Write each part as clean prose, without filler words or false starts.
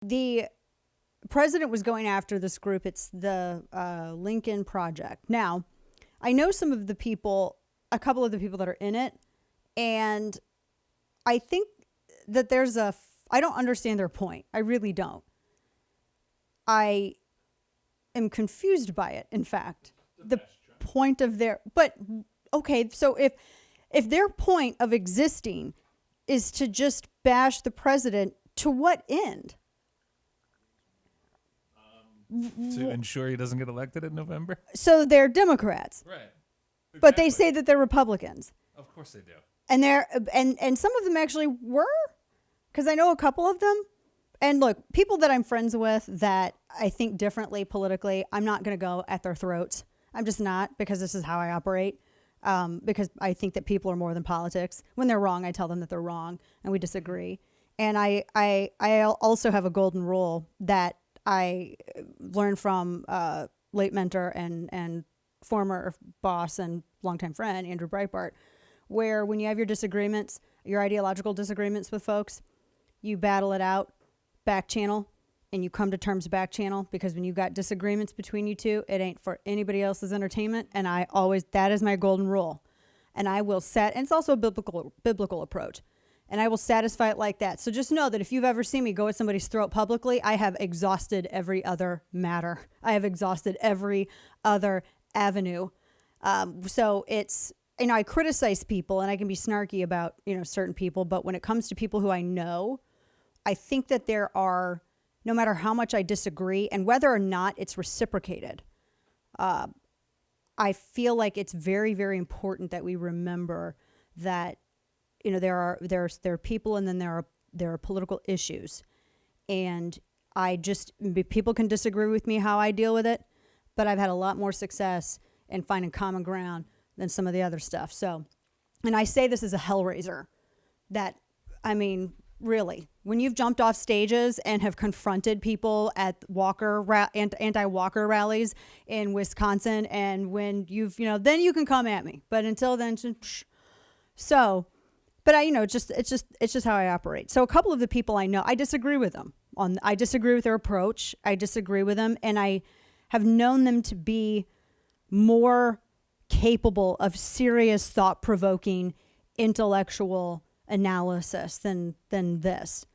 the president was going after this group. It's the Lincoln Project. Now, I know some of the people, a couple of the people that are in it, and I think that I don't understand their point. I really don't. I am confused by it, in fact. The point of but okay, so if their point of existing is to just bash the president, to what end? To ensure he doesn't get elected in November? So they're Democrats. Right. Exactly. But they say that they're Republicans. Of course they do. And and some of them actually were, because I know a couple of them. And look, people that I'm friends with that I think differently politically, I'm not going to go at their throats. I'm just not, because this is how I operate. Because I think that people are more than politics. When they're wrong, I tell them that they're wrong, and we disagree. And I also have a golden rule that I learned from late mentor and former boss and longtime friend, Andrew Breitbart, where when you have your disagreements, your ideological disagreements with folks, you battle it out, backchannel, and you come to terms backchannel, because when you've got disagreements between you two, it ain't for anybody else's entertainment. And that is my golden rule. And I will and it's also a biblical approach. And I will satisfy it like that. So just know that if you've ever seen me go at somebody's throat publicly, I have exhausted every other matter. I have exhausted every other avenue. So it's, I criticize people and I can be snarky about, certain people. But when it comes to people who I know, I think that there are, no matter how much I disagree and whether or not it's reciprocated, I feel like it's very, very important that we remember that there are people, and then there are political issues, and people can disagree with me how I deal with it, but I've had a lot more success in finding common ground than some of the other stuff. So, and I say this as a hellraiser, that really, when you've jumped off stages and have confronted people at anti-Walker rallies in Wisconsin, and when then you can come at me. But until then, so. But it's just how I operate. So a couple of the people I know, I disagree with them. I disagree with their approach. I disagree with them, and I have known them to be more capable of serious, thought-provoking, intellectual analysis than this.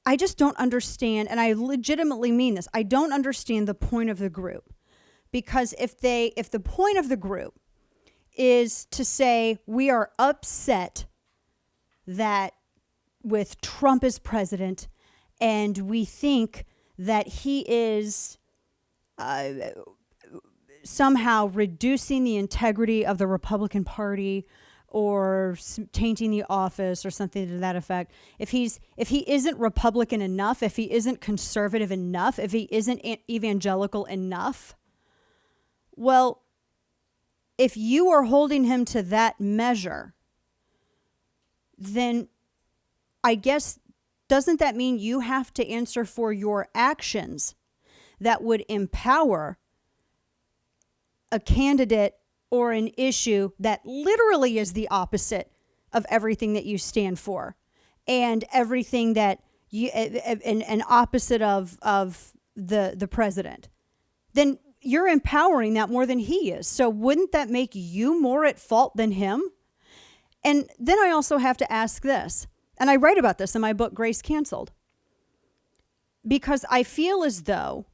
I just don't understand, and I legitimately mean this. I don't understand the point of the group, because if the point of the group is to say we are upset that with Trump as president, and we think that he is somehow reducing the integrity of the Republican Party or tainting the office or something to that effect. If he isn't Republican enough, if he isn't conservative enough, if he isn't evangelical enough, well, if you are holding him to that measure, then I guess, doesn't that mean you have to answer for your actions that would empower a candidate or an issue that literally is the opposite of everything that you stand for, and everything that an opposite of the president? Then you're empowering that more than he is. So wouldn't that make you more at fault than him? And then I also have to ask this, and I write about this in my book, Grace Canceled, because I feel as though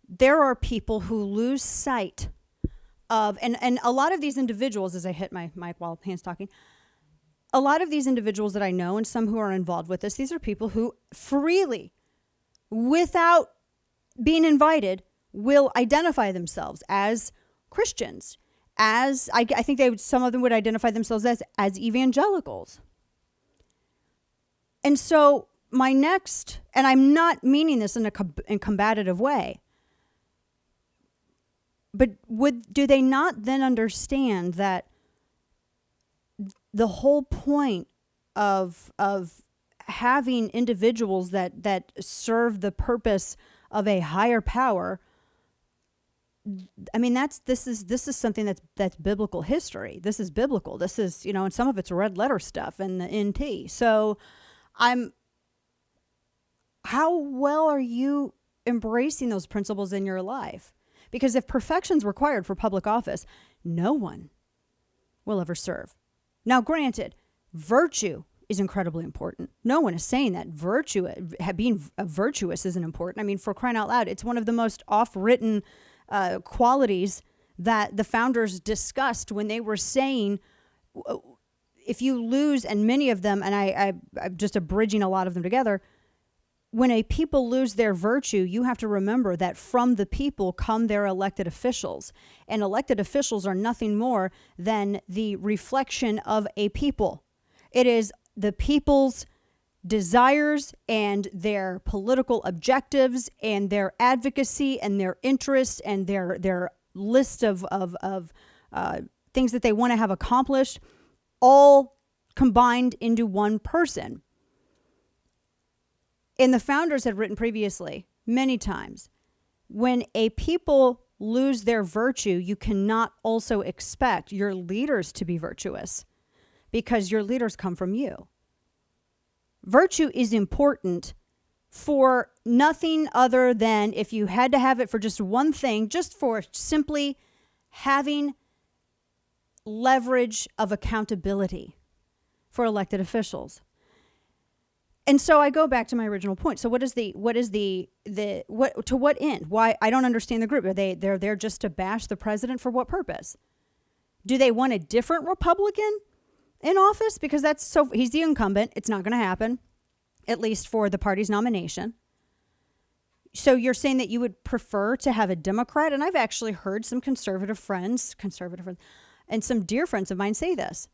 there are people who lose sight of, and a lot of these individuals, as I hit my mic while hands talking, a lot of these individuals that I know, and some who are involved with this, these are people who freely, without being invited, will identify themselves as Christians, as I think some of them would identify themselves as evangelicals. And so my next, and I'm not meaning this in a combative way, but do they not then understand that the whole point of having individuals that serve the purpose of a higher power? This is something that's biblical history. This is biblical. This is, and some of it's red letter stuff and the NT. So how well are you embracing those principles in your life? Because if perfection's required for public office, no one will ever serve. Now, granted, virtue is incredibly important. No one is saying that being virtuous isn't important. I mean, for crying out loud, it's one of the most oft-written qualities that the founders discussed when they were saying, if you lose, and many of them, and I'm just abridging a lot of them together, when a people lose their virtue, you have to remember that from the people come their elected officials. And elected officials are nothing more than the reflection of a people. It is the people's desires and their political objectives and their advocacy and their interests and their list of things that they want to have accomplished, all combined into one person. And the founders had written previously, many times, when a people lose their virtue, you cannot also expect your leaders to be virtuous, because your leaders come from you. Virtue is important for nothing other than, if you had to have it for just one thing, just for simply having leverage of accountability for elected officials. And so I go back to my original point. So to what end? Why? I don't understand the group. They're there just to bash the president? For what purpose? Do they want a different Republican in office? Because he's the incumbent. It's not going to happen, at least for the party's nomination. So you're saying that you would prefer to have a Democrat? And I've actually heard some conservative friends, and some dear friends of mine say this.